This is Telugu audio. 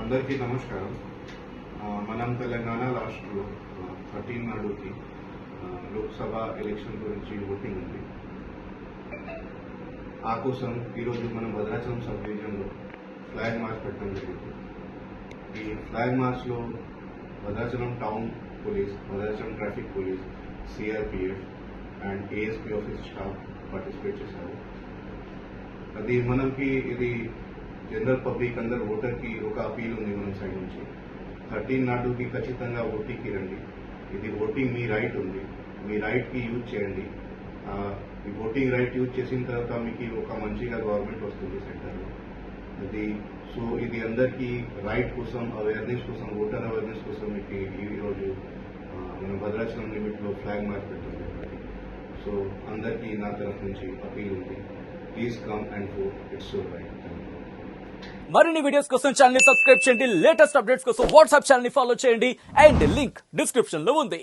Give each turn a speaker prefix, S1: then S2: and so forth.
S1: అందరికీ నమస్కారం. మనం తెలంగాణ రాష్ట్రంలో 13 నాడుకి లోక్సభ ఎలక్షన్ గురించి ఓటింగ్ ఉంది. ఆ కోసం ఈరోజు మనం భద్రాచలం సబ్ డివిజన్లో ఫ్లాగ్ మార్చ్ పెట్టడం జరిగింది. ఈ ఫ్లాగ్ మార్చ్లో Bhadrachalam town police, Bhadrachalam traffic police, CRPF and ASP office staff participate చేశారు. అది మనకి ఇది జనరల్ పబ్లిక్ అందరు ఓటర్కి ఒక అపీల్ ఉంది మన సైడ్ నుంచి. 13 నాడుకి ఖచ్చితంగా ఓటీకి రండి. ఇది ఓటింగ్ మీ రైట్ ఉంది, మీ రైట్కి యూజ్ చేయండి. ఈ ఓటింగ్ రైట్ యూజ్ చేసిన తర్వాత మీకు ఒక మంచిగా గవర్నమెంట్ వస్తుంది సెంటర్లో. సో ఇది అందరికీ రైట్ కోసం, అవేర్నెస్ కోసం, ఓటర్ అవేర్నెస్ కోసం మీకు ఈరోజు మన భద్రాచలం లిమిట్లో ఫ్లాగ్ మార్చ్ పెట్టడం జరిగింది. సో అందరికీ నా తరఫు నుంచి అపీల్ ఉంది, please come and vote. It's your right.
S2: మరిన్ని వీడియోస్ కోసం ఛానల్ ని సబ్స్క్రైబ్ చేయండి. లేటెస్ట్ అప్డేట్స్ కోసం వాట్సాప్ ఛానల్ ని ఫాలో చేయండి అండ్ లింక్ డిస్క్రిప్షన్ లో ఉంది.